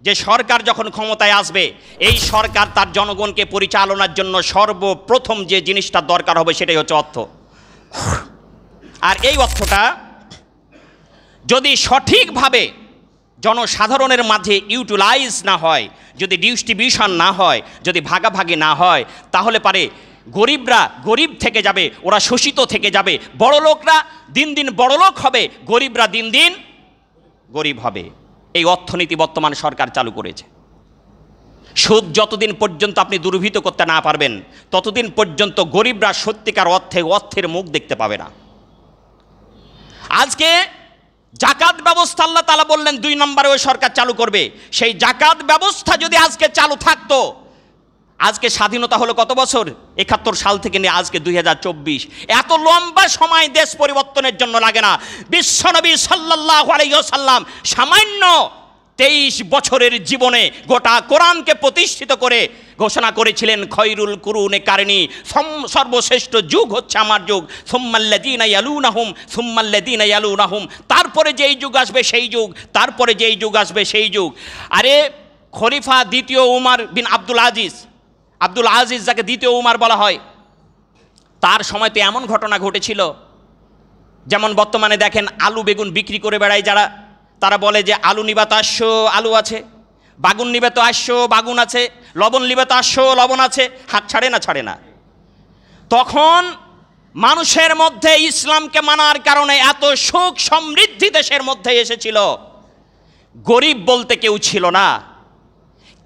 যে সরকার যখন ক্ষমতায় আসবে এই সরকার তার জনগণকে পরিচালনার জন্য সর্বপ্রথম যে জিনিসটা দরকার হবে সেটাই হচ্ছে অর্থ। আর এই অর্থটা যদি সঠিকভাবে জনসাধারণের মাঝে ইউটিলাইজ না হয়, যদি ডিস্ট্রিবিউশন না হয়, যদি ভাগাভাগি না হয়, তাহলে পারে গরিবরা গরিব থেকে যাবে, ওরা শোষিত থেকে যাবে, বড়লোকরা দিন দিন বড়লোক হবে, গরিবরা দিন দিন গরিব হবে। এই অর্থনীতি বর্তমান সরকার চালু করেছে। সুদ যতদিন পর্যন্ত আপনি দূরীভূত করতে না পারবেন ততদিন পর্যন্ত গরিবরা সত্যিকার অর্থের মুখ দেখতে পাবে না। আজকে জাকাত ব্যবস্থা আল্লাহ তাআলা বললেন 2 নম্বরে ওই সরকার চালু করবে। সেই জাকাত ব্যবস্থা যদি আজকে চালু থাকতো, আজকে স্বাধীনতা হলো কত বছর? 71 সাল থেকে নিয়ে আজকে 2024। এত লম্বা সময় দেশ পরিবর্তনের জন্য লাগে না। বিশ্বনবী সাল্লাল্লাহু আলাইহি ওয়াসাল্লাম সামান্য 23 বছরের জীবনে গোটা কোরআনকে প্রতিষ্ঠিত করে ঘোষণা করেছিলেন খয়রুল কুরুনে কারনি, সর্বশ্রেষ্ঠ যুগ হচ্ছে আমার যুগ, সুম্মাল্লাযীনা ইয়ালুনাহুম সুম্মাল্লাযীনা ইয়ালুনাহুম, তারপরে যেই যুগ আসবে সেই যুগ, তারপরে যেই যুগ আসবে সেই যুগ। আরে খলিফা দ্বিতীয় উমর বিন আব্দুল আজিজ যাকে দ্বিতীয় উমর বলা হয়, তার সময়তে এমন ঘটনা ঘটেছিল, যেমন বর্তমানে দেখেন আলু বেগুন বিক্রি করে বেড়ায় যারা, তারা বলে যে আলু নিবা তো 800 আলু আছে, বাগুন নিবে তো 800 বাগুন আছে, লবণ নিবে তো 800 লবণ আছে, হাত ছাড়ে না। তখন মানুষের মধ্যে ইসলামকে মানার কারণে এত সুখ সমৃদ্ধি দেশের মধ্যে এসেছিল, গরিব বলতে কেউ ছিল না।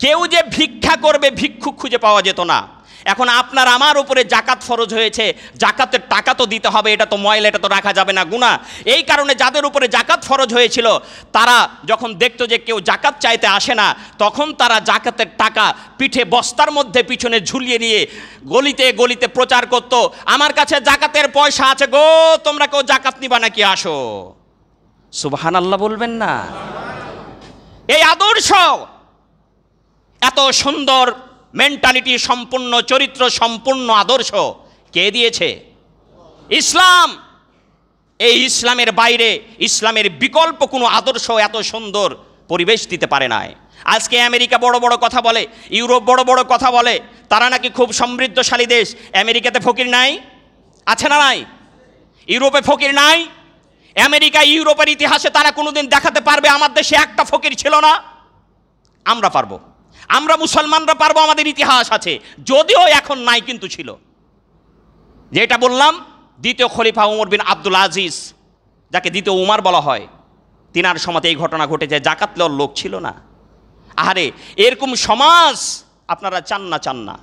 কেউ যে ভিক্ষা করবে ভিক্ষুক খুঁজে পাওয়া যেত না। এখন আপনার আমার উপরে জাকাত ফরজ হয়েছে, জাকাতের টাকা তো দিতে হবে, এটা তো ময়লা, এটা তো রাখা যাবে না, গুনাহ। এই কারণে যাদের উপরে জাকাত ফরজ হয়েছিল তারা যখন দেখতো যে কেউ জাকাত চাইতে আসে না, তখন তারা জাকাতের টাকা পিঠে বস্তার মধ্যে পিছনে ঝুলিয়ে নিয়ে গলিতে গলিতে প্রচার করত, আমার কাছে জাকাতের পয়সা আছে গো, তোমরা কেউ জাকাত নিবা নাকি, আসো। সুবহানাল্লাহ বলবেন না? এই আদর্শ, এত সুন্দর মেন্টালিটি সম্পূর্ণ, চরিত্র সম্পূর্ণ আদর্শ কে দিয়েছে? ইসলাম। এই ইসলামের বাইরে, ইসলামের বিকল্প কোনো আদর্শ এত সুন্দর পরিবেশ দিতে পারে না। আজকে আমেরিকা বড় বড় কথা বলে, ইউরোপ বড় বড় কথা বলে, তারা নাকি খুব সমৃদ্ধশালী দেশ। আমেরিকাতে ফকির নাই? আছে না নাই? ইউরোপে ফকির নাই? আমেরিকা ইউরোপের ইতিহাসে তারা কোনোদিন দেখাতে পারবে আমার দেশে একটা ফকির ছিল না? আমরা পারবো, আমরা মুসলমানরা পারবো, আমাদের ইতিহাস আছে, যদিও এখন নাই কিন্তু ছিল। যেটা বললাম, দ্বিতীয় খলিফা উমর বিন আব্দুল আজিজ, যাকে দ্বিতীয় উমর বলা হয়, তিনার সময়তে এই ঘটনা ঘটেছে। জাকাত লওয়ার লোক ছিল না। আহারে, এরকম সমাজ আপনারা চান না?